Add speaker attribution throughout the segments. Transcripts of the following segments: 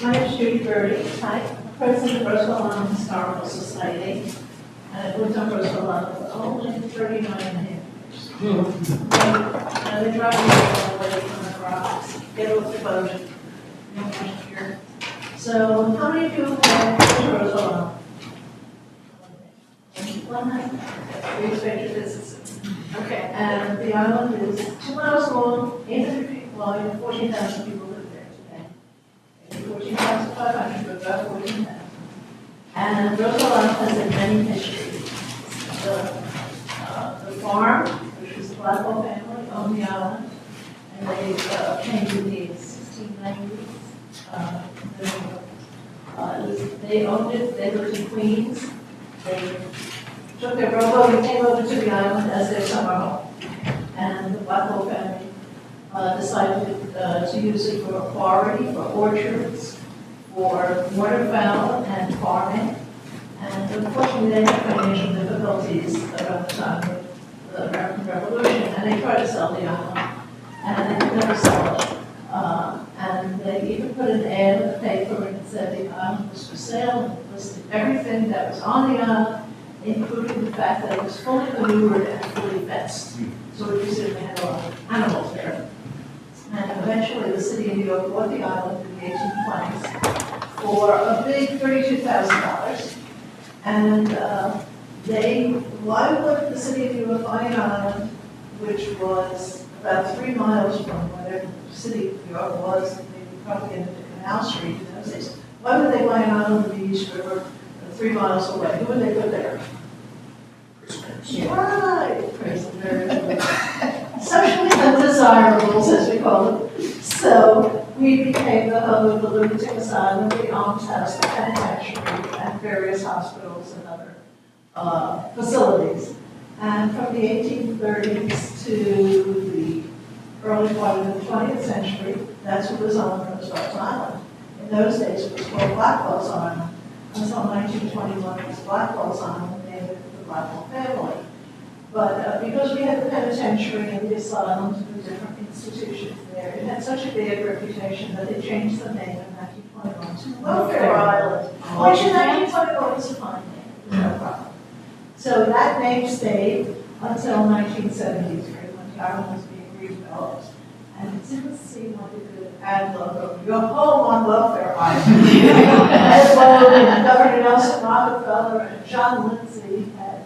Speaker 1: My name is Judy Birdie. I'm president of Roseville Island Historical Society. And I've lived on Roseville Island for only 39 and a half years. They drive me all the way from the rocks, get off the boat, here. So, how many of you have been to Roseville Island? We expect your visits. Okay, and the island is 2 miles long, 800 feet wide, and 14,000 people live there today. 14,500, but about 14,000. And Roseville Island has a many history. The farm, which was the Blackwell family, owned the island, and they came in the 1690s. They owned it, they lived in Queens. They took their rowboat and came over to the island as their summer home. And the Blackwell family decided to use it for a quarry, for orchards, for waterfowl and farming. And unfortunately, they had financial difficulties around the time of the American Revolution, and they tried to sell the island, and they could never sell it. And they even put an ad in the paper and said the island was for sale, and listed everything that was on the island, including the fact that it was fully manured and fully fenced. So it used to have a lot of animals there. And eventually the city of New York bought the island in the 1820s for a big $32,000. And why would the city of New York buy an island which was about 3 miles from whatever the city of New York was, probably into Canal Street in those days? Why would they buy an island in the East River 3 miles away? Who would they put there? Right, prisoners. Socially undesirables, as we call them. So we became the home of the lunatic asylum, the almshouse, the penitentiary, and various hospitals and other facilities. And from the 1830s to the early part of the 20th century, that's what was on Roosevelt's Island. In those days, it was called Blackwell's Island. Until 1921, it was Blackwell's Island, named after the Blackwell family. But because we had the penitentiary and the asylums and the different institutions there, it had such a bad reputation that they changed the name in 1921 to Welfare Island, which in 1921 was a fine name, no problem. So that name stayed until 1973 when the island was being redeveloped. And it didn't seem like a good ad logo. Your home on Welfare Island. As well, and Governor Nelson Rockefeller and John Lindsay had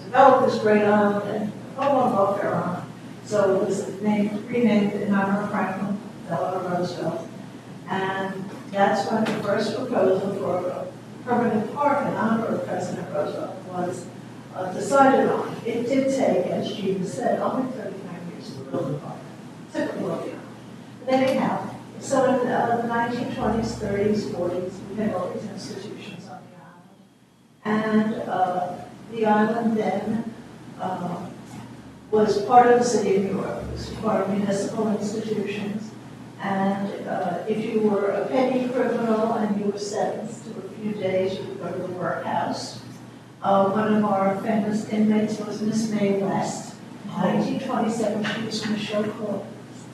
Speaker 1: developed this great island and home on Welfare Island. So it was renamed in honor of Franklin Delano Roosevelt. And that's when the first proposal for a permanent park in honor of President Roosevelt was decided on. It did take, as Gina said, only 39 years to build the park. Took a little bit. But anyhow, so in the 1920s, 30s, 40s, we had all these institutions on the island. And the island then was part of the city of New York. It was part of municipal institutions. And if you were a petty criminal and you were sentenced to a few days, you would go to the workhouse. One of our famous inmates was Miss Mae West. In 1927, she was from a show called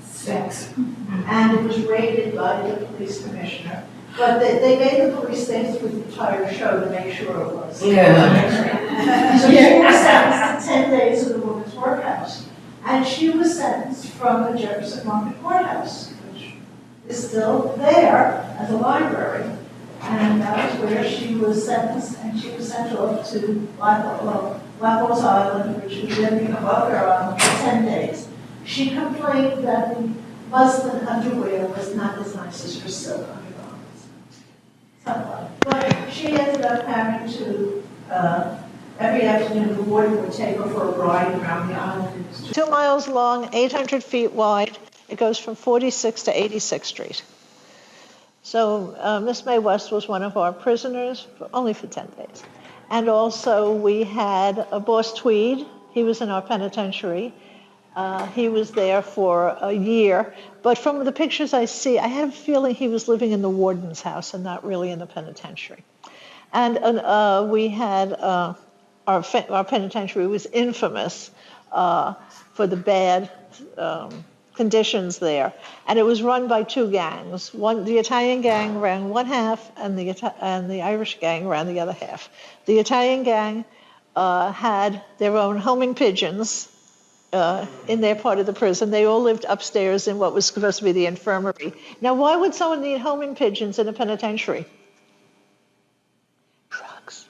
Speaker 1: Sex. And it was raided by the police commissioner. But they made the police stay through the entire show to make sure it was. Yeah. So she was sentenced to 10 days in the women's workhouse. And she was sentenced from the Jefferson Market Courthouse, which is still there as a library. And that was where she was sentenced, and she was sent off to Blackwell's Island, which was then become Welfare Island, for 10 days. She complained that the muslin underwear was not as nice as her silk undergarments. But she ended up having to, every afternoon, the warden would take her for a ride around the island. It was 2 miles long, 800 feet wide. It goes from 46th to 86th Street. So Miss Mae West was one of our prisoners, only for 10 days. And also we had a Boss Tweed. He was in our penitentiary. He was there for a year. But from the pictures I see, I have a feeling he was living in the warden's house and not really in the penitentiary. And we had, our penitentiary was infamous for the bad
Speaker 2: conditions there. And it was run by two gangs. The Italian gang ran one half, and the Irish gang ran the other half. The Italian gang had their own homing pigeons in their part of the prison. They all lived upstairs in what was supposed to be the infirmary. Now, why would someone need homing pigeons in a penitentiary? Drugs.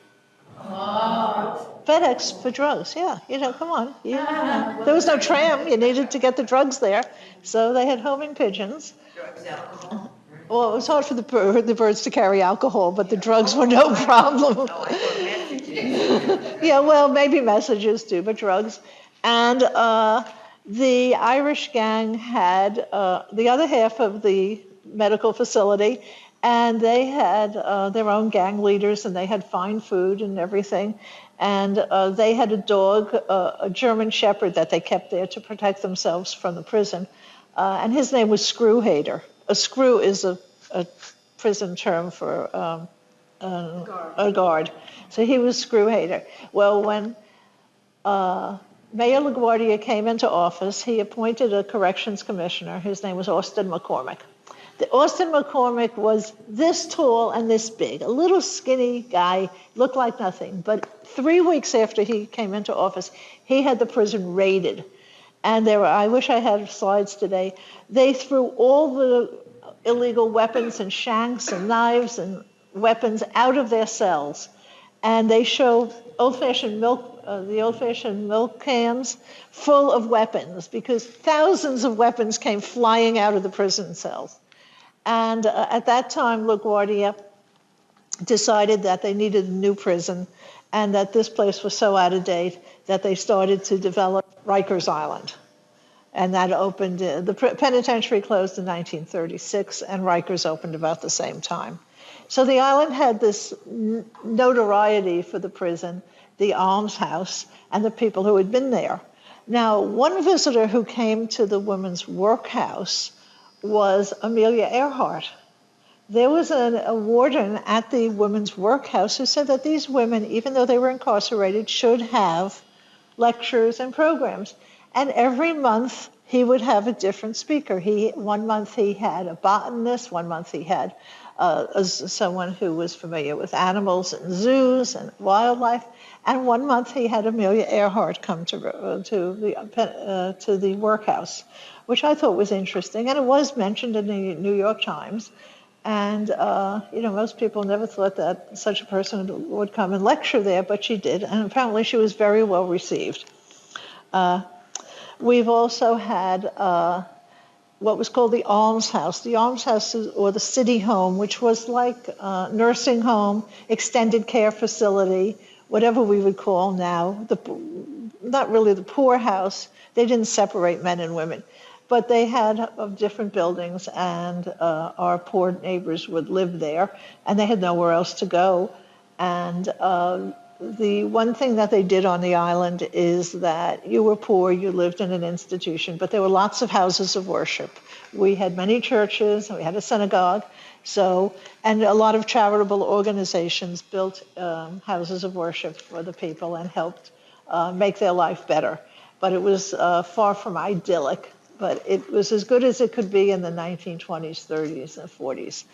Speaker 2: FedEx for drugs, yeah. Come on. There was no tram. You needed to get the drugs there. So they had homing pigeons.
Speaker 3: Drugs, alcohol.
Speaker 2: Well, it was hard for the birds to carry alcohol, but the drugs were no problem.
Speaker 3: Oh, I thought messages.
Speaker 2: Yeah, well, maybe messages too, but drugs. And the Irish gang had the other half of the medical facility, and they had their own gang leaders, and they had fine food and everything. And they had a dog, a German Shepherd, that they kept there to protect themselves from the prison. And his name was Screwhater. A screw is a prison term for a guard. So he was Screwhater. Well, when Mayor LaGuardia came into office, he appointed a corrections commissioner. His name was Austin McCormick. Austin McCormick was this tall and this big, a little skinny guy, looked like nothing. But 3 weeks after he came into office, he had the prison raided. And I wish I had slides today, they threw all the illegal weapons and shanks and knives and weapons out of their cells. And they show old-fashioned milk, the old-fashioned milk cans full of weapons, because thousands of weapons came flying out of the prison cells. And at that time, LaGuardia decided that they needed a new prison, and that this place was so out of date that they started to develop Rikers Island. And that opened, the penitentiary closed in 1936, and Rikers opened about the same time. So the island had this notoriety for the prison, the almshouse, and the people who had been there. Now, one visitor who came to the women's workhouse was Amelia Earhart. There was a warden at the women's workhouse who said that these women, even though they were incarcerated, should have lectures and programs. And every month he would have a different speaker. One month he had a botanist, one month he had someone who was familiar with animals and zoos and wildlife, and one month he had Amelia Earhart come to the workhouse, which I thought was interesting, and it was mentioned in the New York Times. And most people never thought that such a person would come and lecture there, but she did, and apparently she was very well received. We've also had what was called the almshouse. The almshouse, or the city home, which was like a nursing home, extended care facility, whatever we would call now, not really the poorhouse. They didn't separate men and women, but they had different buildings, and our poor neighbors would live there, and they had nowhere else to go. And the one thing that they did on the island is that you were poor, you lived in an institution, but there were lots of houses of worship. We had many churches, we had a synagogue, and a lot of charitable organizations built houses of worship for the people and helped make their life better. But it was far from idyllic, but it was as good as it could be in the 1920s, 30s, and 40s.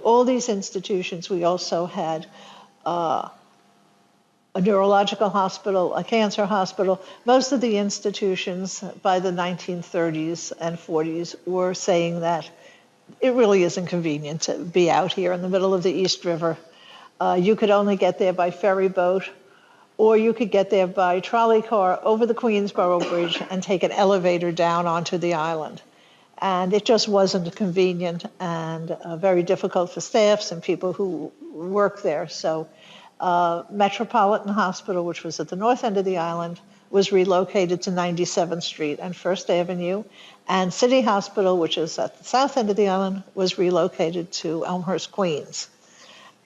Speaker 2: All these institutions, we also had a neurological hospital, a cancer hospital. Most of the institutions by the 1930s and 40s were saying that it really isn't convenient to be out here in the middle of the East River. You could only get there by ferry boat, or you could get there by trolley car over the Queensboro Bridge and take an elevator down onto the island. And it just wasn't convenient, and very difficult for staffs and people who work there. So Metropolitan Hospital, which was at the north end of the island, was relocated to 97th Street and First Avenue. And City Hospital, which is at the south end of the island, was relocated to Elmhurst, Queens.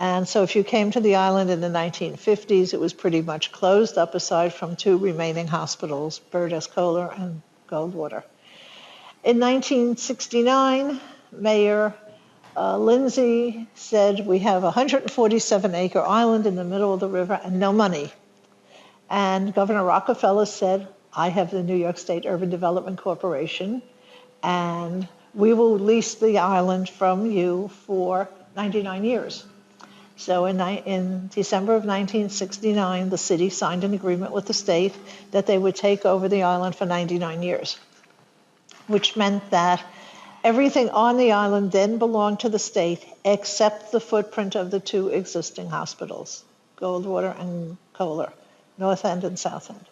Speaker 2: And so if you came to the island in the 1950s, it was pretty much closed up aside from two remaining hospitals, Bird Escola and Goldwater. In 1969, Mayor Lindsay said, we have a 147-acre island in the middle of the river and no money. And Governor Rockefeller said, I have the New York State Urban Development Corporation, and we will lease the island from you for 99 years. So in December of 1969, the city signed an agreement with the state that they would take over the island for 99 years, which meant that everything on the island then belonged to the state except the footprint of the two existing hospitals, Goldwater and Kohler, North End and South End.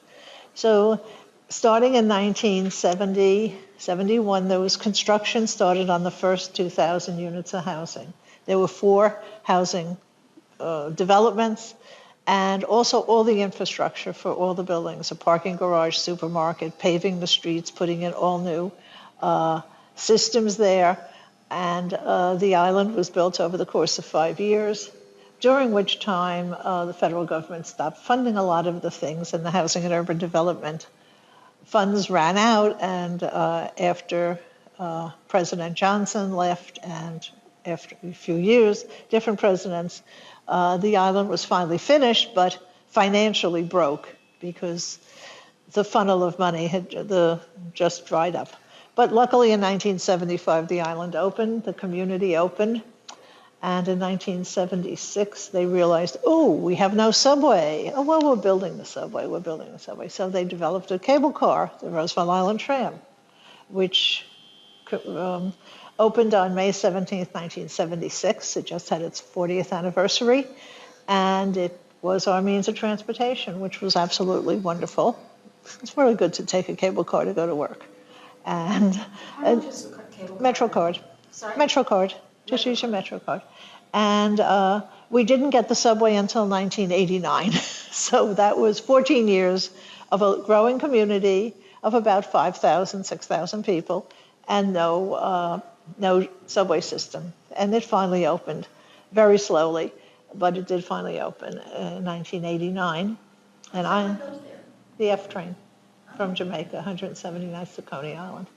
Speaker 2: So starting in 1970, 71, there was construction started on the first 2,000 units of housing. There were 4 housing developments, and also all the infrastructure for all the buildings, a parking garage, supermarket, paving the streets, putting in all new systems there. And the island was built over the course of 5 years, during which time the federal government stopped funding a lot of the things, and the Housing and Urban Development funds ran out. And after President Johnson left, and after a few years, different presidents, the island was finally finished, but financially broke because the funnel of money had just dried up. But luckily in 1975, the island opened, the community opened, and in 1976, they realized, oh, we have no subway. Oh, well, we're building the subway, So they developed a cable car, the Roosevelt Island Tram, which opened on May 17th, 1976. It just had its 40th anniversary, and it was our means of transportation, which was absolutely wonderful. It's really good to take a cable car to go to work. And
Speaker 4: How much is the cable car?
Speaker 2: MetroCard.
Speaker 4: Sorry?
Speaker 2: MetroCard. Just use your MetroCard. And we didn't get the subway until 1989. So that was 14 years of a growing community of about 5,000, 6,000 people, and no subway system. And it finally opened, very slowly, but it did finally open in 1989. And the F train from Jamaica, 179th Coney Island.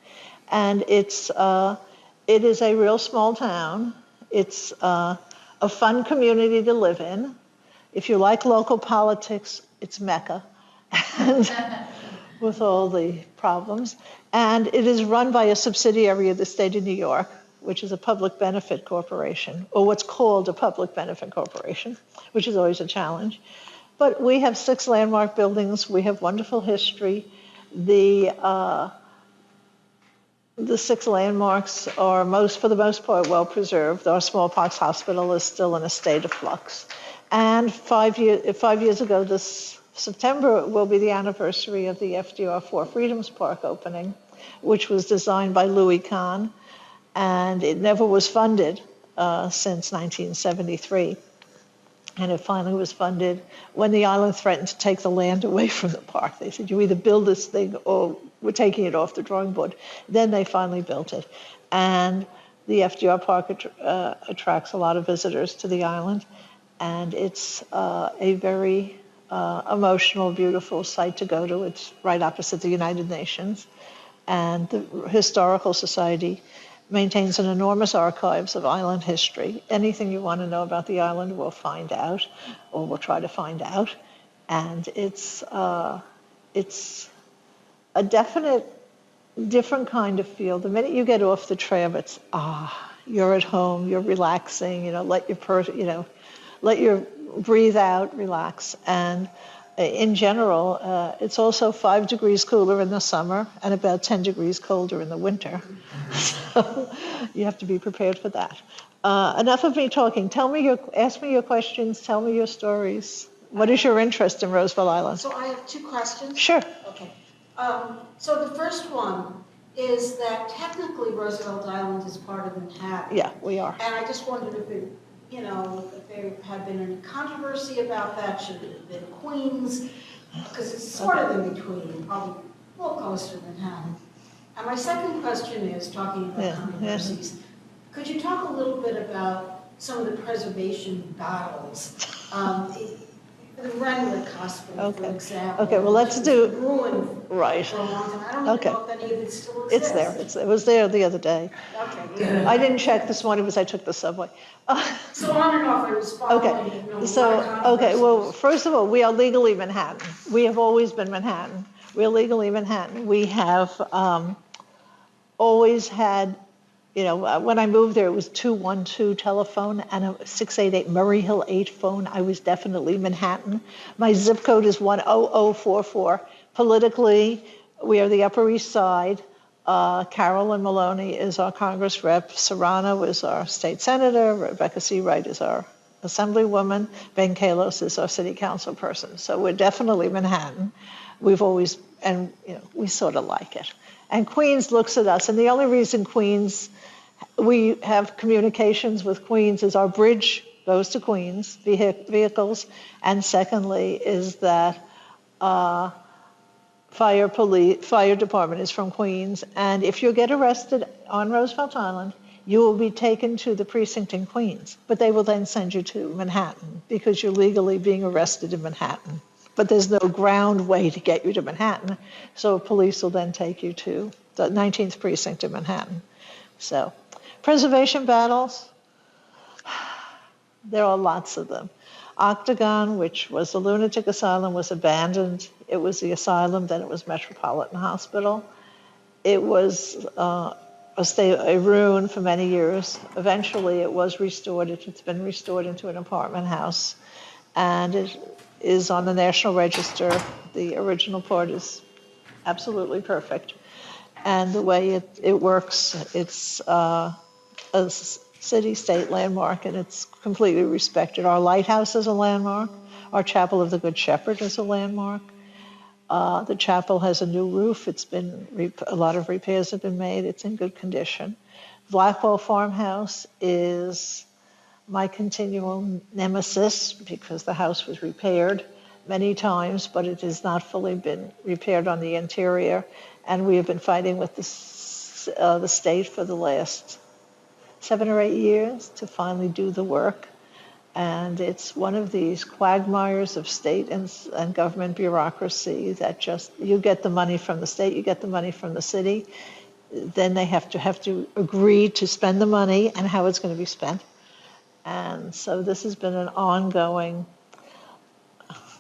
Speaker 2: And it is a real small town. It's a fun community to live in. If you like local politics, it's Mecca, and with all the problems. And it is run by a subsidiary of the state of New York, which is a public benefit corporation, or what's called a public benefit corporation, which is always a challenge. But we have 6 landmark buildings. We have wonderful history. The 6 landmarks are for the most part, well preserved. Our smallpox hospital is still in a state of flux. And 5 years ago, this September, will be the anniversary of the FDR Four Freedoms Park opening, which was designed by Louis Kahn, and it never was funded since 1973. And it finally was funded when the island threatened to take the land away from the park. They said, you either build this thing or we're taking it off the drawing board. Then they finally built it. And the FDR Park attracts a lot of visitors to the island. And it's a very emotional, beautiful site to go to. It's right opposite the United Nations. And the Historical Society maintains an enormous archives of island history. Anything you want to know about the island, we'll find out, or we'll try to find out. And it's a definite, different kind of feel. The minute you get off the tram, it's you're at home, you're relaxing. Let your breathe out, relax. And in general, it's also 5 degrees cooler in the summer and about 10 degrees colder in the winter. So you have to be prepared for that. Enough of me talking. Ask me your questions. Tell me your stories. What is your interest in Roosevelt Island?
Speaker 4: So I have 2 questions.
Speaker 2: Sure.
Speaker 4: Okay. So the first one is that technically Roosevelt Island is part of Manhattan.
Speaker 2: Yeah, we are.
Speaker 4: And I just wondered if there had been any controversy about that. Should it have been Queens? Because it's sort of in between, probably a little closer to Manhattan. And my second question is, talking about controversies, could you talk a little bit about some of the preservation battles? The Renwick Hospital, for example.
Speaker 2: Okay, well, let's do...
Speaker 4: ruined
Speaker 2: Right.
Speaker 4: for a long time. I don't even know if any of it still
Speaker 2: It's
Speaker 4: exists.
Speaker 2: there. It was there the other day.
Speaker 4: Okay, good.
Speaker 2: I didn't check this morning because I took the subway.
Speaker 4: So on and off, I was following,
Speaker 2: Okay, so, well, first of all, we are legally Manhattan. We have always been Manhattan. We're legally Manhattan. We have always had, when I moved there, it was 212 telephone and a 688 Murray Hill 8 phone. I was definitely Manhattan. My zip code is 10044. Politically, we are the Upper East Side. Carolyn Maloney is our Congress rep. Serrano is our state senator. Rebecca Seawright is our assemblywoman. Ben Kalos is our city council person. So we're definitely Manhattan. We've always, and we sort of like it. And Queens looks at us, and the only reason we have communications with Queens is our bridge goes to Queens, vehicles, and secondly is that fire department is from Queens, and if you get arrested on Roosevelt Island, you will be taken to the precinct in Queens, but they will then send you to Manhattan because you're legally being arrested in Manhattan. But there's no ground way to get you to Manhattan, so police will then take you to the 19th precinct in Manhattan. So, preservation battles, there are lots of them. Octagon, which was a lunatic asylum, was abandoned. It was the asylum, then it was Metropolitan Hospital. It was a ruin for many years. Eventually, it was restored. It's been restored into an apartment house, and it is on the National Register. The original part is absolutely perfect. And the way it works, it's a city-state landmark, and it's completely respected. Our lighthouse is a landmark. Our Chapel of the Good Shepherd is a landmark. The chapel has a new roof. A lot of repairs have been made. It's in good condition. Blackwell Farmhouse is my continual nemesis because the house was repaired many times, but it has not fully been repaired on the interior. And we have been fighting with the state for the last 7 or 8 years to finally do the work. And it's one of these quagmires of state and government bureaucracy that you get the money from the state, you get the money from the city, then they have to agree to spend the money and how it's going to be spent. And so this has been an ongoing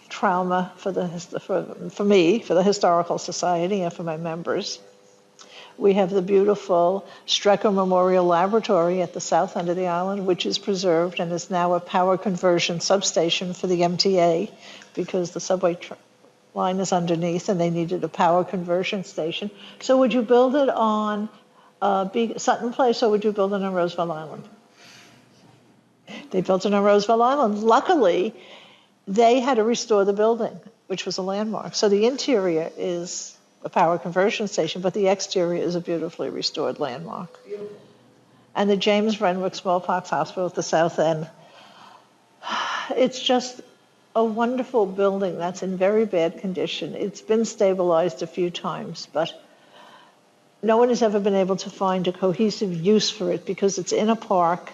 Speaker 2: trauma for me, for the Historical Society, and for my members. We have the beautiful Strecker Memorial Laboratory at the south end of the island, which is preserved and is now a power conversion substation for the MTA because the subway line is underneath and they needed a power conversion station. So would you build it on Sutton Place or would you build it on Roosevelt Island? They built it on Roosevelt Island. Luckily, they had to restore the building, which was a landmark. So the interior is a power conversion station, but the exterior is a beautifully restored landmark. Beautiful. And the James Renwick Smallpox Hospital at the south end, it's just a wonderful building that's in very bad condition. It's been stabilized a few times, but no one has ever been able to find a cohesive use for it because it's in a park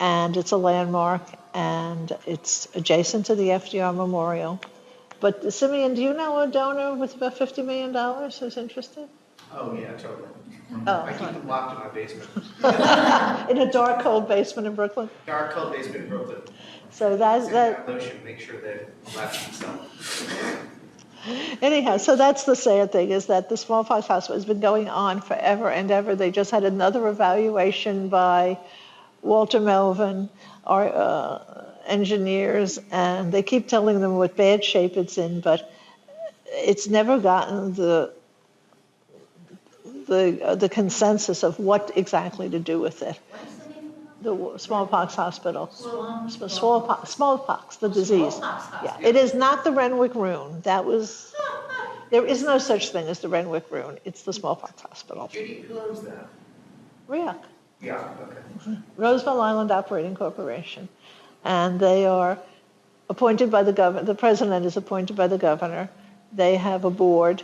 Speaker 2: and it's a landmark and it's adjacent to the FDR Memorial. But Simeon, do you know a donor with about $50 million who's interested?
Speaker 5: Oh, yeah, totally.
Speaker 2: Oh,
Speaker 5: I keep them locked in my basement.
Speaker 2: In a dark, cold basement in Brooklyn?
Speaker 5: Dark, cold basement in Brooklyn.
Speaker 2: So that
Speaker 5: Lotion, make sure they're allowed to sell.
Speaker 2: anyhow, so that's the sad thing, is that the Smallpox Hospital has been going on forever and ever. They just had another evaluation by Walter Melvin, our engineers, and they keep telling them what bad shape it's in, but it's never gotten the consensus of what exactly to do with it.
Speaker 4: What's the name of
Speaker 2: The Smallpox Hospital.
Speaker 4: Smallpox,
Speaker 2: the disease.
Speaker 4: Smallpox
Speaker 2: Yeah, it is not the Renwick Rune. There is no such thing as the Renwick Rune. It's the Smallpox Hospital.
Speaker 5: Judy, who owns that?
Speaker 2: RIAC,
Speaker 5: Yeah, okay.
Speaker 2: Roosevelt Island Operating Corporation. And they are appointed by the governor. The president is appointed by the governor. They have a board,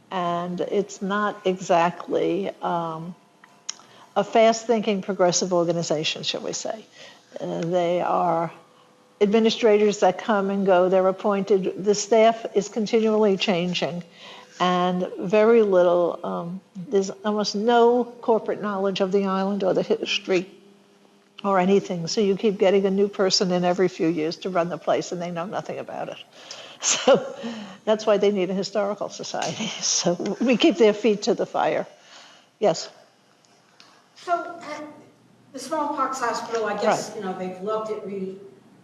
Speaker 2: and it's not exactly a fast-thinking progressive organization, shall we say. They are administrators that come and go. They're appointed. The staff is continually changing, and very little, there's almost no corporate knowledge of the island or the history or anything. So you keep getting a new person in every few years to run the place, and they know nothing about it. So that's why they need a historical society. So we keep their feet to the fire. Yes.
Speaker 4: So at the smallpox hospital, I guess, they've looked at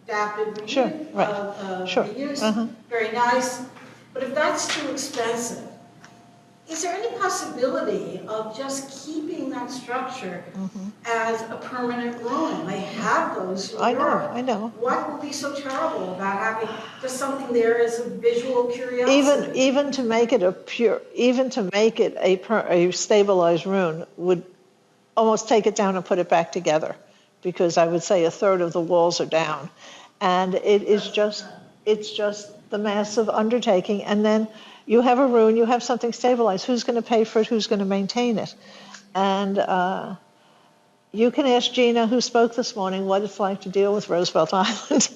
Speaker 4: adaptive
Speaker 2: Sure, right. Sure.
Speaker 4: reuse, very nice. But if that's too expensive, is there any possibility of just keeping that structure as a permanent ruin? They have those in Europe.
Speaker 2: I know.
Speaker 4: What would be so terrible about having just something there as a visual curiosity?
Speaker 2: Even to make it a stabilized ruin would almost take it down and put it back together, because I would say a third of the walls are down, and it's just the massive undertaking. And then you have a ruin, you have something stabilized. Who's going to pay for it? Who's going to maintain it? And you can ask Gina, who spoke this morning, what it's like to deal with Roosevelt Island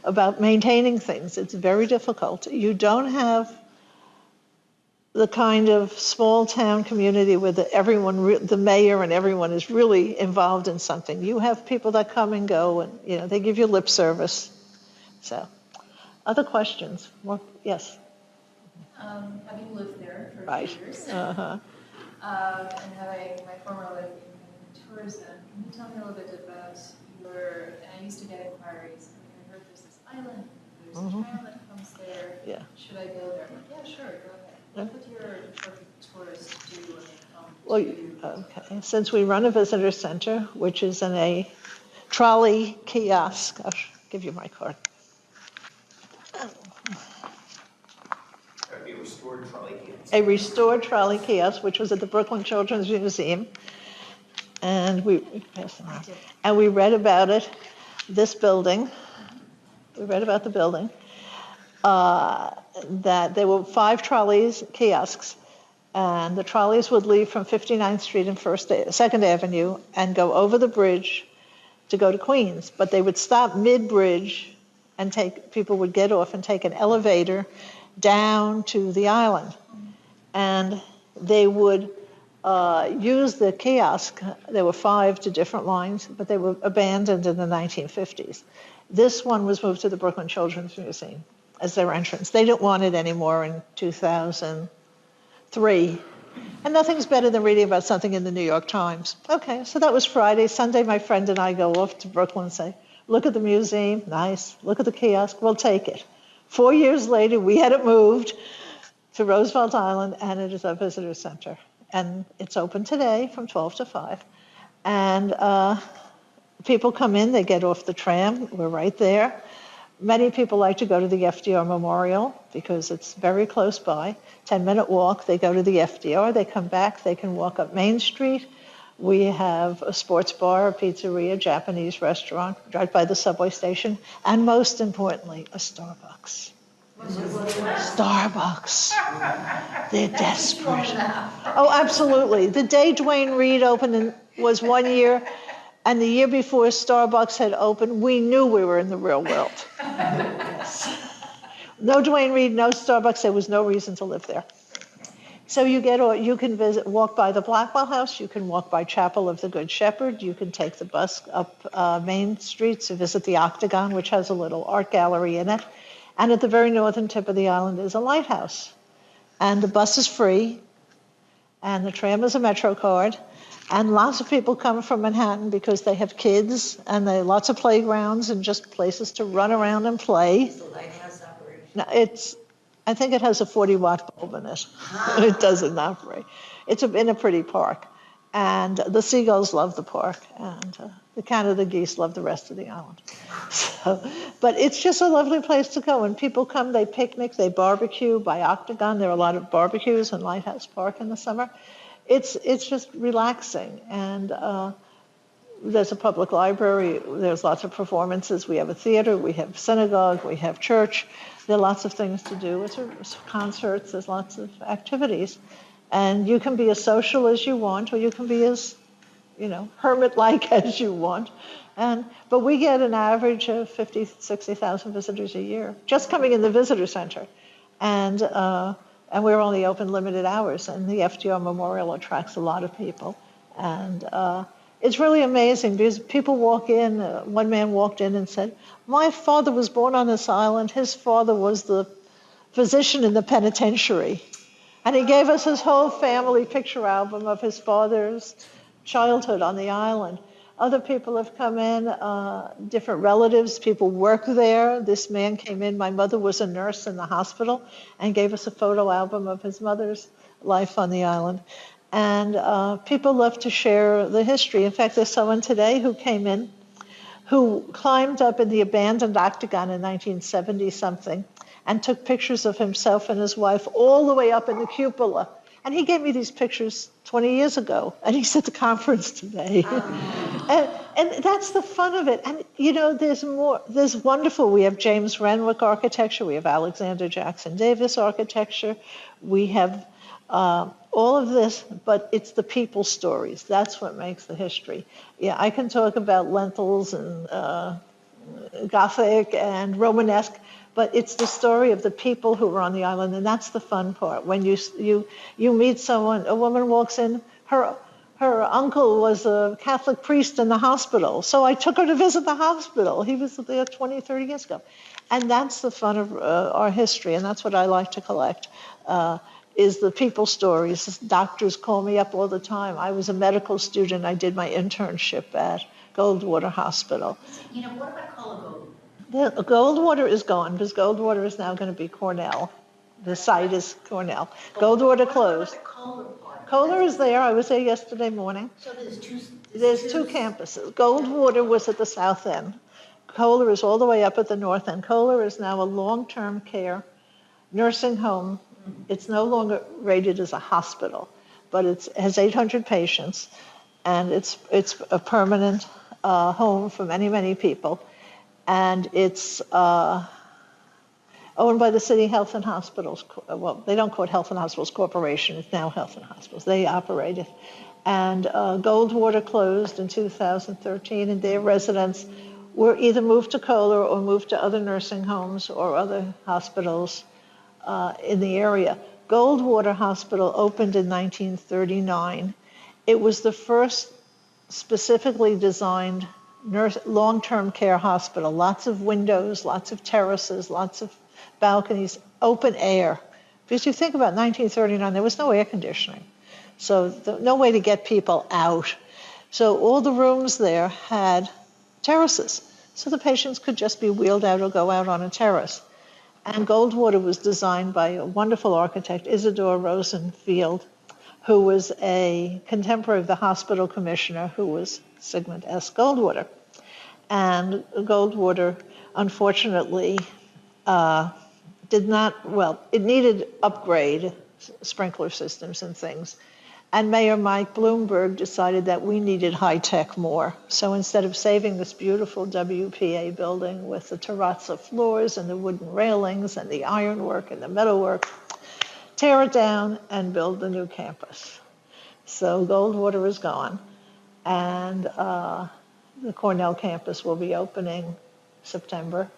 Speaker 2: about maintaining things. It's very difficult. You don't have the kind of small town community where the mayor and everyone is really involved in something. You have people that come and go, and they give you lip service. So, other questions? More? Yes.
Speaker 6: Having lived there for
Speaker 2: Right.
Speaker 6: 2 years,
Speaker 2: Uh-huh.
Speaker 6: and having my former life in tourism, can you tell me a little bit about and I used to get inquiries, I heard there's this island, there's a trail that comes there,
Speaker 2: Yeah.
Speaker 6: should I go there? I'm like, yeah, sure, go ahead.
Speaker 2: Yeah.
Speaker 6: What would your perfect tourist do when they come
Speaker 2: Well,
Speaker 6: to?
Speaker 2: okay. Since we run a visitor center, which is in a trolley kiosk, I'll give you my card.
Speaker 5: That'd be a restored trolley kiosk.
Speaker 2: A restored trolley kiosk, which was at the Brooklyn Children's Museum. And we passed them around. And we read about it, this building. We read about the building. That there were 5 trolleys, kiosks, and the trolleys would leave from 59th Street and 2nd Avenue and go over the bridge to go to Queens. But they would stop mid-bridge and people would get off and take an elevator down to the island. And they would use the kiosk. There were 5 to different lines, but they were abandoned in the 1950s. This one was moved to the Brooklyn Children's Museum as their entrance. They didn't want it anymore in 2003. And nothing's better than reading about something in the New York Times. Okay, so that was Friday. Sunday, my friend and I go off to Brooklyn and say, look at the museum, nice. Look at the kiosk, we'll take it. 4 years later, we had it moved to Roosevelt Island, and it is a visitor center. And it's open today from 12 to 5. And people come in, they get off the tram, we're right there. Many people like to go to the FDR Memorial because it's very close by. 10-minute walk, they go to the FDR, they come back, they can walk up Main Street. We have a sports bar, a pizzeria, Japanese restaurant right by the subway station, and most importantly, a Starbucks. Starbucks. They're desperate. Oh, absolutely. The day Duane Reade opened was 1 year, and the year before Starbucks had opened, we knew we were in the real world. Yes. No Duane Reade, no Starbucks. There was no reason to live there. So you can walk by the Blackwell House. You can walk by Chapel of the Good Shepherd. You can take the bus up Main Street to visit the Octagon, which has a little art gallery in it. And at the very northern tip of the island is a lighthouse. And the bus is free, and the tram is a Metro card. And lots of people come from Manhattan because they have kids, and there are lots of playgrounds and just places to run around and play.
Speaker 3: It's a lighthouse operation.
Speaker 2: Now, I think it has a 40-watt bulb in it. It doesn't operate. It's in a pretty park. And the seagulls love the park, and the Canada geese love the rest of the island. But it's just a lovely place to go. When people come, they picnic, they barbecue by Octagon. There are a lot of barbecues in Lighthouse Park in the summer. It's just relaxing. And there's a public library. There's lots of performances. We have a theater. We have synagogue. We have church. There are lots of things to do. It's concerts. There's lots of activities. And you can be as social as you want, or you can be as, hermit-like as you want. But we get an average of 50,000, 60,000 visitors a year, just coming in the visitor center. And we're only open limited hours, and the FDR Memorial attracts a lot of people. And it's really amazing because people walk in. One man walked in and said, my father was born on this island. His father was the physician in the penitentiary. And he gave us his whole family picture album of his father's childhood on the island. Other people have come in, different relatives, people work there. This man came in, my mother was a nurse in the hospital, and gave us a photo album of his mother's life on the island. And people love to share the history. In fact, there's someone today who came in who climbed up in the abandoned octagon in 1970-something and took pictures of himself and his wife all the way up in the cupola. And he gave me these pictures 20 years ago, and he's at the conference today. And that's the fun of it. And, you know, there's more. There's wonderful. We have James Renwick architecture. We have Alexander Jackson Davis architecture. We have all of this, but it's the people stories. That's what makes the history. Yeah, I can talk about lentils and Gothic and Romanesque, but it's the story of the people who were on the island, and that's the fun part. When you meet someone, a woman walks in, her uncle was a Catholic priest in the hospital, so I took her to visit the hospital. He was there 20, 30 years ago. And that's the fun of our history, and that's what I like to collect, is the people stories. Doctors call me up all the time. I was a medical student. I did my internship at Goldwater Hospital.
Speaker 3: You know, what about Color
Speaker 2: The Goldwater is gone because Goldwater is now going to be Cornell. The site is Cornell. Goldwater closed.
Speaker 3: Kohler part?
Speaker 2: Kohler is there. I was there yesterday morning.
Speaker 3: So there's two.
Speaker 2: There's two campuses. Goldwater was at the south end. Kohler is all the way up at the north end. Kohler is now a long-term care nursing home. It's no longer rated as a hospital, but it has 800 patients, and it's a permanent home for many, many people. And it's owned by the City Health and Hospitals. Well, they don't call it Health and Hospitals Corporation. It's now Health and Hospitals. They operate it. And Goldwater closed in 2013, and their residents were either moved to Kohler or moved to other nursing homes or other hospitals in the area. Goldwater Hospital opened in 1939. It was the first specifically designed long-term care hospital. Lots of windows, lots of terraces, lots of balconies, open air. Because you think about 1939, there was no air conditioning. So no way to get people out. So all the rooms there had terraces. So the patients could just be wheeled out or go out on a terrace. And Goldwater was designed by a wonderful architect, Isidore Rosenfield, who was a contemporary of the hospital commissioner, who was Sigmund S. Goldwater. And Goldwater, unfortunately, it needed upgrade, sprinkler systems and things. And Mayor Mike Bloomberg decided that we needed high-tech more. So instead of saving this beautiful WPA building with the terrazzo floors and the wooden railings and the ironwork and the metalwork, tear it down and build the new campus. So Goldwater is gone. And the Cornell campus will be opening September.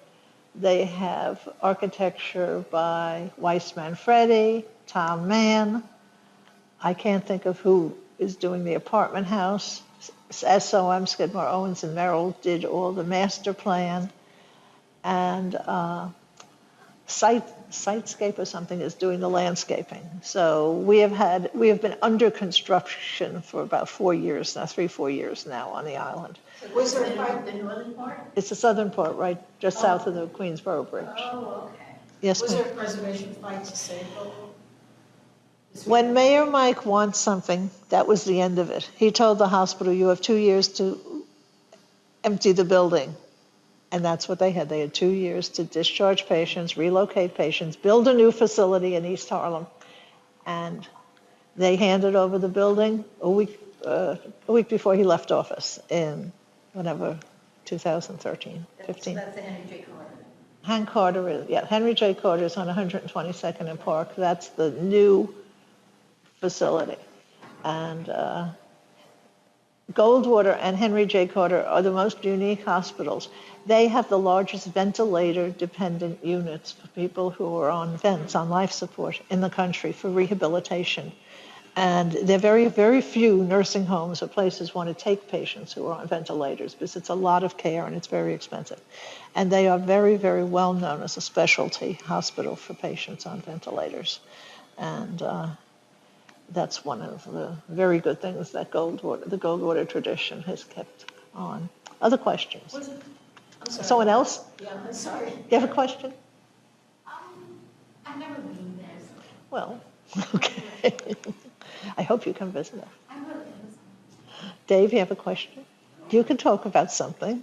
Speaker 2: They have architecture by Weiss Manfredi, Tom Mann. I can't think of who is doing the apartment house. SOM, Skidmore, Owens and Merrill did all the master plan. And Sitescape or something is doing the landscaping. So we have been under construction for about 4 years now, 3-4 years now on the island.
Speaker 4: Was there
Speaker 3: The northern part?
Speaker 2: It's the southern part, right, just south of the Queensboro Bridge.
Speaker 3: Oh, okay.
Speaker 2: Yes,
Speaker 4: Was
Speaker 2: ma'am.
Speaker 4: there a preservation fight to save it?
Speaker 2: When Mayor Mike wants something, that was the end of it. He told the hospital, you have 2 years to empty the building. And that's what they had. They had 2 years to discharge patients, relocate patients, build a new facility in East Harlem. And they handed over the building a week before he left office in whatever, 2013, 15.
Speaker 3: That's the Henry J. Carter.
Speaker 2: Henry J. Carter is on 122nd and Park. That's the new facility. And Goldwater and Henry J. Carter are the most unique hospitals. They have the largest ventilator-dependent units for people who are on vents, on life support in the country for rehabilitation. And there are very, very few nursing homes or places want to take patients who are on ventilators because it's a lot of care and it's very expensive. And they are very, very well known as a specialty hospital for patients on ventilators. And that's one of the very good things that the Goldwater tradition has kept on. Other questions?
Speaker 4: I'm sorry.
Speaker 2: Someone else?
Speaker 4: Yeah, I'm sorry.
Speaker 2: You have a question?
Speaker 3: I've never been there, so
Speaker 2: Well, okay. I hope you come visit us.
Speaker 3: I really am.
Speaker 2: Dave, you have a question? You can talk about something.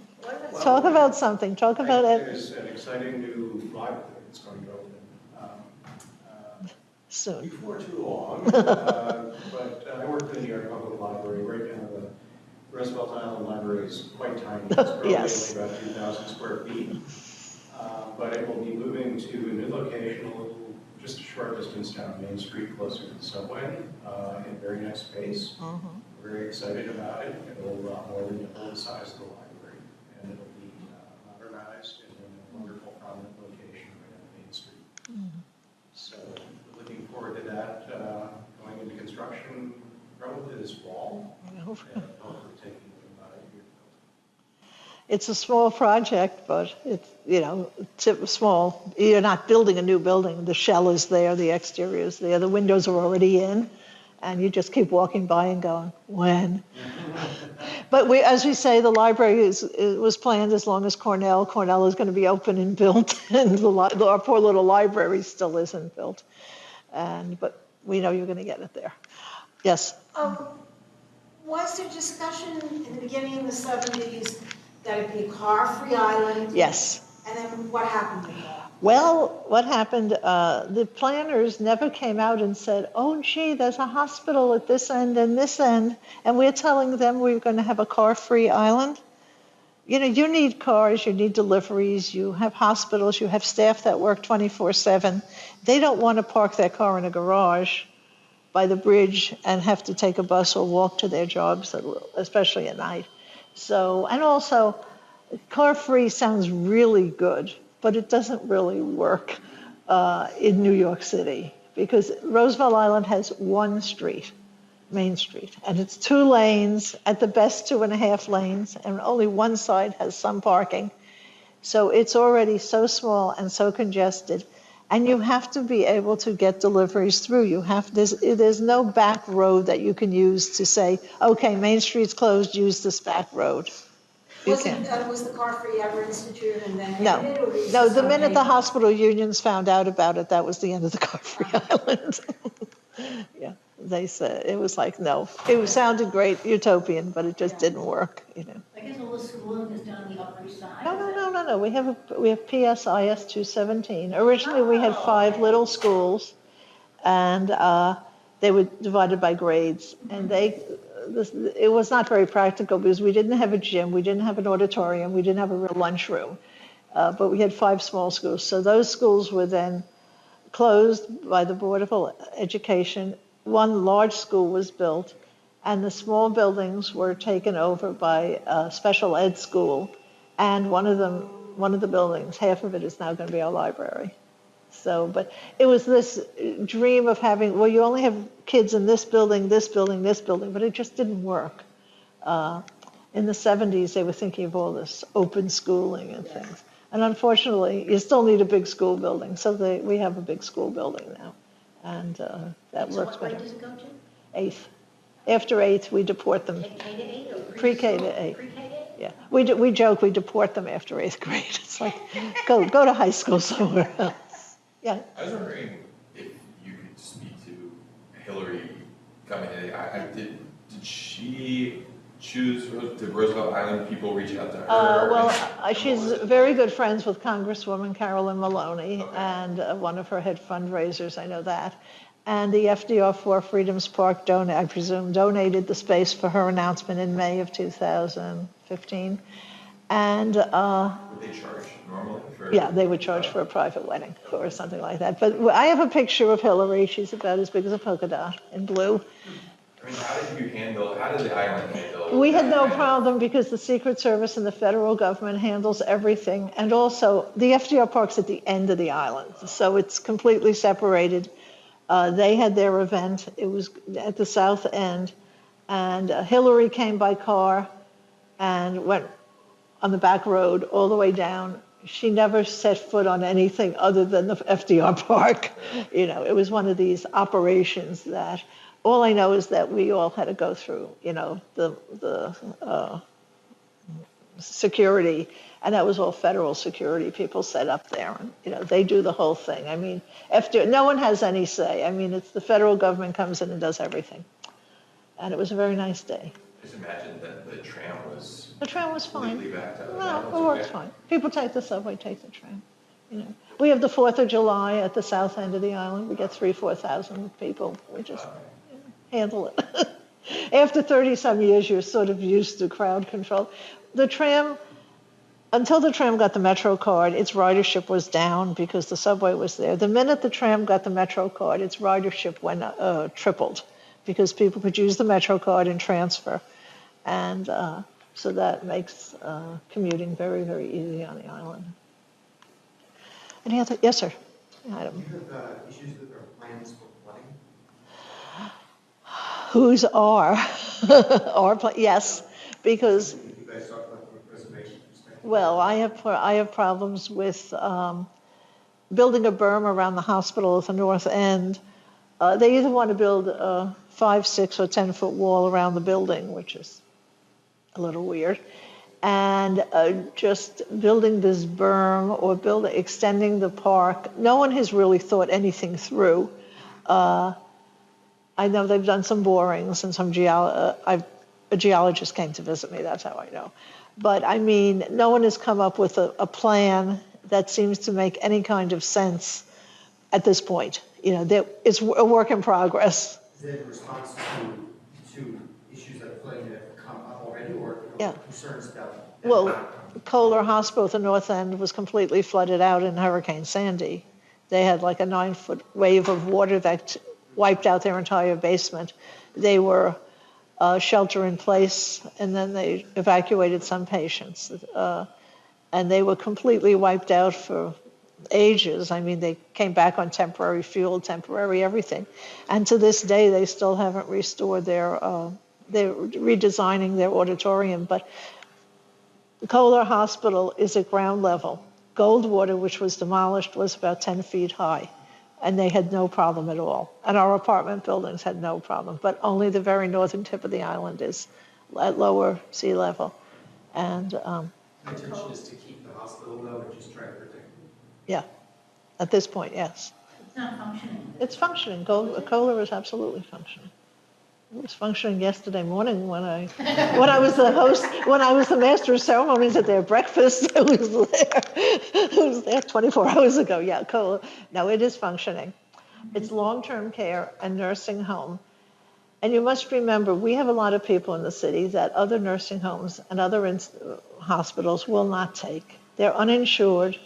Speaker 2: Talk about something. Talk about it
Speaker 7: There's an exciting new library that's going to open
Speaker 2: soon.
Speaker 7: before too long. But I work for the New York Public Library. Right now, the Roosevelt Island Library is quite tiny. It's probably
Speaker 2: Yes.
Speaker 7: only about 2,000 square feet. But it will be moving to a new location, just a short distance down Main Street, closer to the subway, in a very nice space. We're very excited about it. It'll more than double the size of the library, and it'll be modernized and in a wonderful, prominent location right on Main Street. So looking forward to that going into construction probably this fall, and hopefully taking about a year.
Speaker 2: It's a small project, but it's small. You're not building a new building. The shell is there, the exterior is there, the windows are already in, and you just keep walking by and going, when? But as we say, the library was planned as long as Cornell. Cornell is going to be open and built, and our poor little library still isn't built. But we know you're going to get it there. Yes?
Speaker 4: Was there discussion in the beginning of the 70s that it'd be a car-free island?
Speaker 2: Yes.
Speaker 4: And then what happened with that?
Speaker 2: Well, what happened, the planners never came out and said, oh, gee, there's a hospital at this end and this end, and we're telling them we're going to have a car-free island. You need cars, you need deliveries, you have hospitals, you have staff that work 24/7. They don't want to park their car in a garage by the bridge and have to take a bus or walk to their jobs, especially at night. So, and also, car-free sounds really good, but it doesn't really work in New York City because Roosevelt Island has one street, Main Street, and it's 2 lanes, at the best 2.5 lanes, and only one side has some parking. So it's already so small and so congested, and you have to be able to get deliveries through. There's no back road that you can use to say, okay, Main Street's closed, use this back road.
Speaker 4: Was the car-free ever instituted and then
Speaker 2: No,
Speaker 4: ended, or is
Speaker 2: no.
Speaker 4: this
Speaker 2: The minute
Speaker 4: something-
Speaker 2: the hospital unions found out about it, that was the end of the car-free island. Yeah, they said it was like no. It sounded great, utopian, but it just didn't work.
Speaker 3: I guess all the schooling is done on the Upper East Side.
Speaker 2: No. We have PSIS 217. Originally, we had 5 little schools, and they were divided by grades, and it was not very practical because we didn't have a gym, we didn't have an auditorium, we didn't have a real lunchroom, but we had 5 small schools. So those schools were then closed by the Board of Education. One large school was built, and the small buildings were taken over by a special ed school, and one of the buildings, half of it is now going to be our library. So, but it was this dream of having, well, you only have kids in this building, this building, this building, but it just didn't work. In the 70s, they were thinking of all this open schooling and things. And unfortunately, you still need a big school building. So we have a big school building now. And that
Speaker 3: So
Speaker 2: works
Speaker 3: what grade
Speaker 2: better.
Speaker 3: does it go to?
Speaker 2: 8th. After 8th, we deport them.
Speaker 3: K to 8 or
Speaker 2: Pre-K to 8.
Speaker 3: Pre-K to 8?
Speaker 2: Yeah, we joke we deport them after 8th grade. It's like, go to high school somewhere else. Yeah.
Speaker 8: I was wondering if you could speak to Hillary coming today. Did she choose, did Roosevelt Island people reach out to her?
Speaker 2: She's very good friends with Congresswoman Carolyn Maloney,
Speaker 8: Okay.
Speaker 2: and one of her head fundraisers, I know that. And the FDR Four Freedoms Park, I presume, donated the space for her announcement in May of 2015. And
Speaker 8: Would they charge normally for?
Speaker 2: yeah, they would charge for a private wedding or something like that. But I have a picture of Hillary. She's about as big as a polka dot in blue.
Speaker 8: I mean, how did the island handle?
Speaker 2: We had no
Speaker 8: that?
Speaker 2: problem because the Secret Service and the federal government handles everything. And also, the FDR Park's at the end of the island, so it's completely separated. They had their event. It was at the South End. And Hillary came by car and went on the back road all the way down. She never set foot on anything other than the FDR Park. You know, it was one of these operations that all I know is that we all had to go through, you know, the security, and that was all federal security people set up there. And, you know, they do the whole thing. I mean, FDR, no one has any say. I mean, it's the federal government comes in and does everything. And it was a very nice day.
Speaker 8: Just imagine that the tram was
Speaker 2: The tram was fine.
Speaker 8: completely backed up.
Speaker 2: No, it works fine. People take the subway, take the tram. You know, we have the 4th of July at the south end of the island. We get 4,000 people. We just handle it. After 30-some years, you're sort of used to crowd control. The tram, until the tram got the Metro card, its ridership was down because the subway was there. The minute the tram got the Metro card, its ridership went tripled because people could use the Metro card and transfer. And so that makes commuting very, very easy on the island. Any other? Yes, sir. Item.
Speaker 9: Do you have issues with our plans for flooding?
Speaker 2: Whose are? Yes, because,
Speaker 9: You guys talk about from a preservation perspective.
Speaker 2: well, I have problems with building a berm around the hospital at the north end. They either want to build a 5, 6, or 10-foot wall around the building, which is a little weird, and just building this berm or extending the park. No one has really thought anything through. I know they've done some borings and some a geologist came to visit me, that's how I know. But I mean, no one has come up with a plan that seems to make any kind of sense at this point. You know, it's a work in progress.
Speaker 9: Is that in response to issues that are flooding that have come up already, or
Speaker 2: Yeah.
Speaker 9: concerns about?
Speaker 2: Well, Kohler Hospital at the north end was completely flooded out in Hurricane Sandy. They had like a 9-foot wave of water that wiped out their entire basement. They were shelter in place, and then they evacuated some patients. And they were completely wiped out for ages. I mean, they came back on temporary fuel, temporary everything. And to this day, they still haven't restored they're redesigning their auditorium. But Kohler Hospital is at ground level. Goldwater, which was demolished, was about 10 feet high, and they had no problem at all. And our apartment buildings had no problem, but only the very northern tip of the island is at lower sea level. And
Speaker 9: The intention is to keep the hospital low and just try to protect it.
Speaker 2: yeah, at this point, yes.
Speaker 1: It's not functioning.
Speaker 2: It's functioning. Kohler is absolutely functioning. It was functioning yesterday morning when I was the host, when I was the master of ceremonies at their breakfast. It was there 24 hours ago. Yeah, Kohler. No, it is functioning. It's long-term care and nursing home. And you must remember, we have a lot of people in the city that other nursing homes and other hospitals will not take. They're uninsured.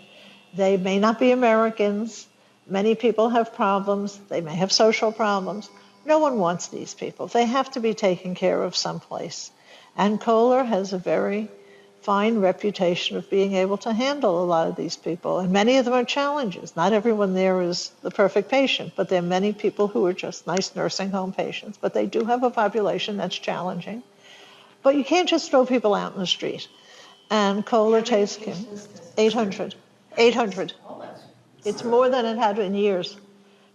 Speaker 2: They may not be Americans. Many people have problems. They may have social problems. No one wants these people. They have to be taken care of someplace. And Kohler has a very fine reputation of being able to handle a lot of these people. And many of them are challenges. Not everyone there is the perfect patient, but there are many people who are just nice nursing home patients. But they do have a population that's challenging. But you can't just throw people out in the street. And Kohler takes care. 800. 800. It's more than it had in years.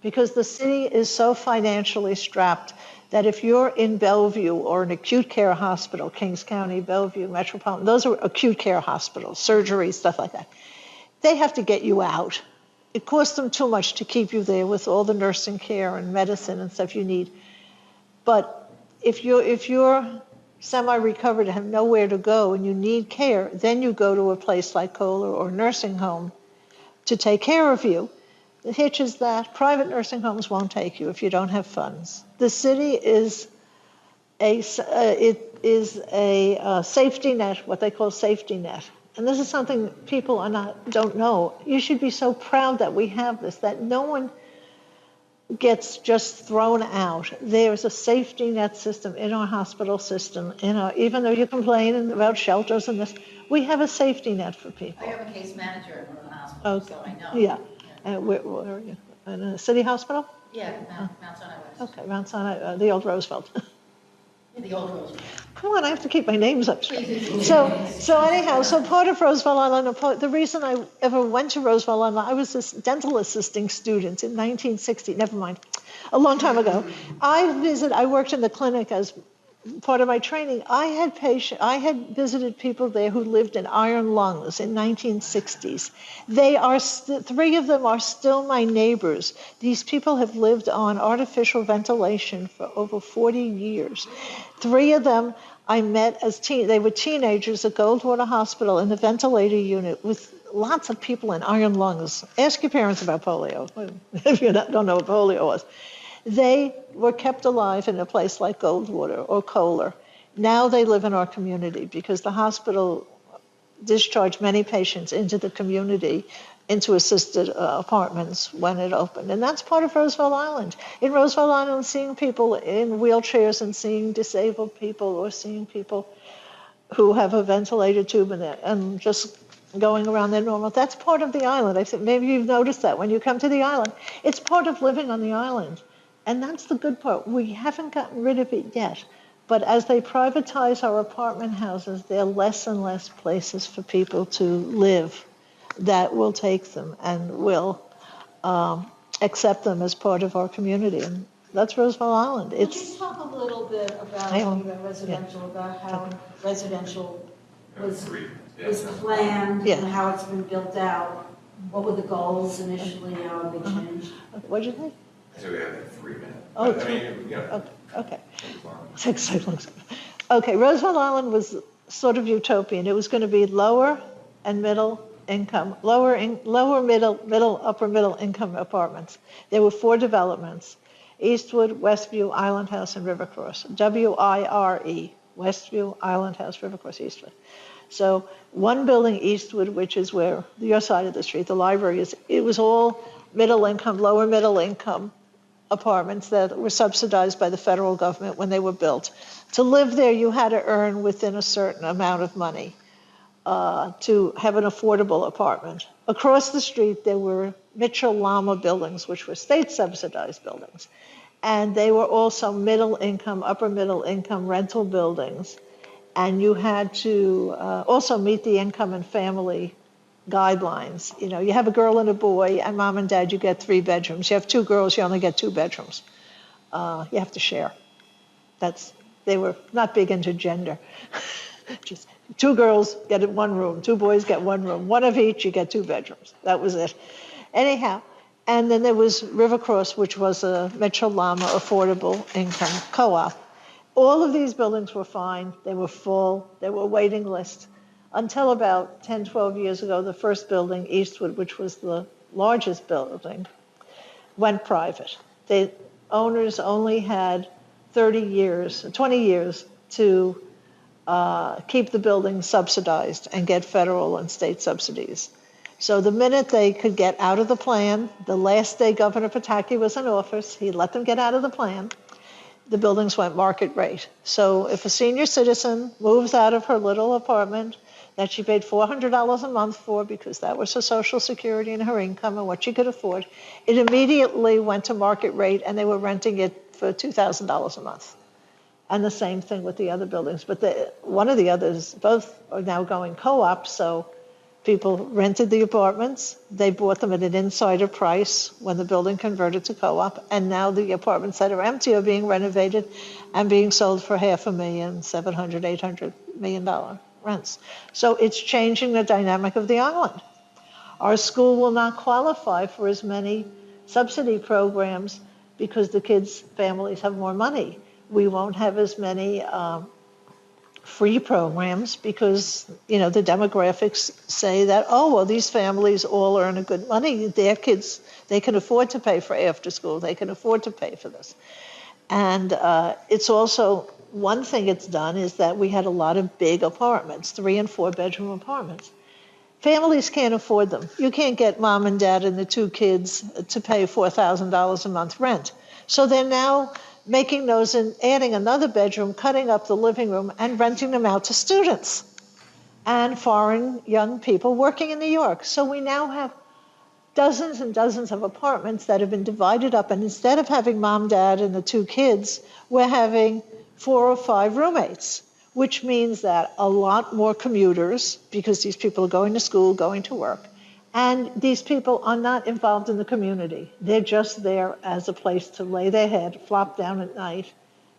Speaker 2: Because the city is so financially strapped that if you're in Bellevue or an acute care hospital, Kings County, Bellevue, Metropolitan, those are acute care hospitals, surgery, stuff like that, they have to get you out. It costs them too much to keep you there with all the nursing care and medicine and stuff you need. But if you're semi-recovered and have nowhere to go and you need care, then you go to a place like Kohler or nursing home to take care of you. The hitch is that private nursing homes won't take you if you don't have funds. The city is a safety net, what they call safety net. And this is something people don't know. You should be so proud that we have this, that no one gets just thrown out. There's a safety net system in our hospital system. Even though you complain about shelters and this, we have a safety net for people.
Speaker 1: I have a case manager at one of the hospitals, so I know.
Speaker 2: Yeah. Where are you? In a city hospital?
Speaker 4: Yeah, Mount Sinai West.
Speaker 2: Okay, Mount Sinai, the old Roosevelt.
Speaker 4: The old rules.
Speaker 2: Come on, I have to keep my names up straight. So anyhow, so part of Roosevelt Island, the reason I ever went to Roosevelt Island, I was this dental assisting student in 1960, never mind, a long time ago. I worked in the clinic as part of my training. I had visited people there who lived in iron lungs in 1960s. Three of them are still my neighbors. These people have lived on artificial ventilation for over 40 years. Three of them I met they were teenagers at Goldwater Hospital in the ventilator unit with lots of people in iron lungs. Ask your parents about polio, if you don't know what polio was. They were kept alive in a place like Goldwater or Kohler. Now they live in our community because the hospital discharged many patients into the community, into assisted apartments when it opened. And that's part of Roosevelt Island. In Roosevelt Island, seeing people in wheelchairs and seeing disabled people or seeing people who have a ventilator tube in it and just going around their normal, that's part of the island. I think maybe you've noticed that when you come to the island. It's part of living on the island. And that's the good part. We haven't gotten rid of it yet. But as they privatize our apartment houses, there are less and less places for people to live that will take them and will accept them as part of our community. And that's Roosevelt Island.
Speaker 4: Could you talk a little bit about residential, about how residential was planned
Speaker 2: Yeah.
Speaker 4: and how it's been built out? What were the goals initially, how have they changed?
Speaker 2: What'd you think?
Speaker 8: So we have like 3 minutes.
Speaker 2: Oh,
Speaker 8: But, I mean, you know,
Speaker 2: Okay. Takes so long. Okay, Roosevelt Island was sort of utopian. It was going to be lower and middle income, lower, middle, upper middle income apartments. There were 4 developments: Eastwood, Westview, Island House, and Rivercross. WIRE, Westview, Island House, Rivercross, Eastwood. So one building, Eastwood, which is where your side of the street, the library is, it was all middle income, lower middle income apartments that were subsidized by the federal government when they were built. To live there, you had to earn within a certain amount of money to have an affordable apartment. Across the street, there were Mitchell-Lama buildings, which were state-subsidized buildings. And they were also middle income, upper middle income rental buildings. And you had to also meet the income and family guidelines. You know, you have a girl and a boy, and mom and dad, you get 3 bedrooms. You have 2 girls, you only get 2 bedrooms. You have to share. They were not big into gender. Just 2 girls get 1 room, 2 boys get 1 room, 1 of each, you get 2 bedrooms. That was it. Anyhow, and then there was Rivercross, which was a Mitchell-Lama affordable income co-op. All of these buildings were fine. They were full. They were waiting lists. Until about 10, 12 years ago, the first building, Eastwood, which was the largest building, went private. The owners only had 20 years to keep the building subsidized and get federal and state subsidies. So the minute they could get out of the plan, the last day Governor Pataki was in office, he let them get out of the plan, the buildings went market rate. So if a senior citizen moves out of her little apartment that she paid $400 a month for because that was her Social Security and her income and what she could afford, it immediately went to market rate and they were renting it for $2,000 a month. And the same thing with the other buildings. But one of the others, both are now going co-op, so people rented the apartments, they bought them at an insider price when the building converted to co-op, and now the apartments that are empty are being renovated and being sold for $500,000, $700, $800 million rents. So it's changing the dynamic of the island. Our school will not qualify for as many subsidy programs because the kids' families have more money. We won't have as many free programs because, you know, the demographics say that, oh, well, these families all earn a good money. Their kids, they can afford to pay for after school. They can afford to pay for this. And it's also, one thing it's done is that we had a lot of big apartments, 3 and 4 bedroom apartments. Families can't afford them. You can't get mom and dad and the 2 kids to pay $4,000 a month rent. So they're now making those and adding another bedroom, cutting up the living room, and renting them out to students and foreign young people working in New York. So we now have dozens and dozens of apartments that have been divided up. And instead of having mom, dad, and the 2 kids, we're having 4 or 5 roommates, which means that a lot more commuters, because these people are going to school, going to work, and these people are not involved in the community. They're just there as a place to lay their head, flop down at night,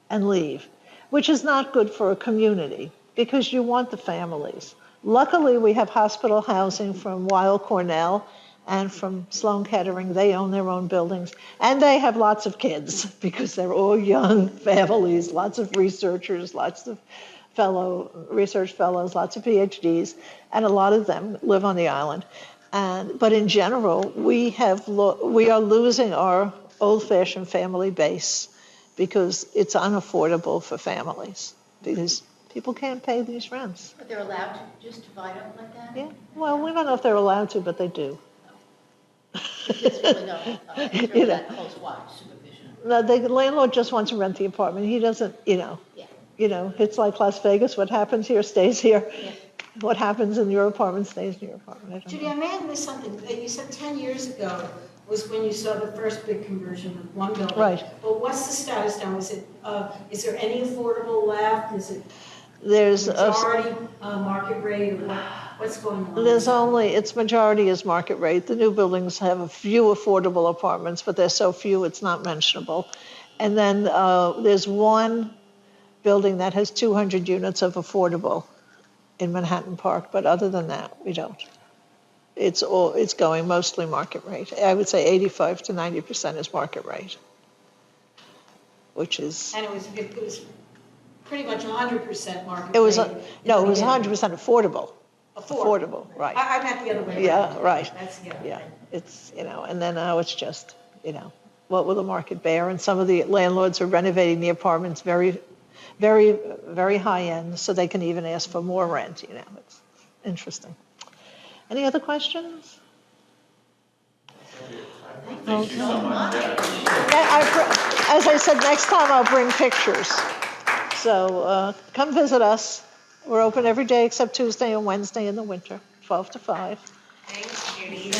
Speaker 2: and leave, which is not good for a community because you want the families. Luckily, we have hospital housing from Weill Cornell and from Sloan Kettering. They own their own buildings, and they have lots of kids because they're all young families, lots of researchers, lots of research fellows, lots of PhDs, and a lot of them live on the island. But in general, we are losing our old-fashioned family base because it's unaffordable for families because people can't pay these rents.
Speaker 3: But they're allowed to just divide up like that?
Speaker 2: Yeah, well, we don't know if they're allowed to, but they do.
Speaker 3: There's really no, in terms of that close watch supervision.
Speaker 2: No, the landlord just wants to rent the apartment. He doesn't,
Speaker 3: Yeah.
Speaker 2: It's like Las Vegas. What happens here stays here.
Speaker 3: Yeah.
Speaker 2: What happens in your apartment stays in your apartment. I don't
Speaker 4: Judy,
Speaker 2: know.
Speaker 4: I may have missed something. You said 10 years ago was when you saw the first big conversion of one building.
Speaker 2: Right.
Speaker 4: But what's the status now? Is there any affordable left? Is it
Speaker 2: There's
Speaker 4: majority market rate or what's going on?
Speaker 2: its majority is market rate. The new buildings have a few affordable apartments, but they're so few it's not mentionable. And then there's one building that has 200 units of affordable in Manhattan Park, but other than that, we don't. It's going mostly market rate. I would say 85 to 90% is market rate, which is.
Speaker 4: And it was pretty much 100% market
Speaker 2: It was
Speaker 4: rate.
Speaker 2: no, it was
Speaker 4: beginning.
Speaker 2: 100% affordable. Affordable, right?
Speaker 4: I meant the other way around.
Speaker 2: Yeah, right.
Speaker 4: That's the other
Speaker 2: Yeah,
Speaker 4: thing.
Speaker 2: it's and then now it's just what will the market bear? And some of the landlords are renovating the apartments very, very, very high end, so they can even ask for more rent. It's interesting. Any other questions?
Speaker 8: Thank you so much.
Speaker 2: As I said, next time I'll bring pictures. So come visit us. We're open every day except Tuesday and Wednesday in the winter, 12 to 5.
Speaker 4: Thanks, Judy.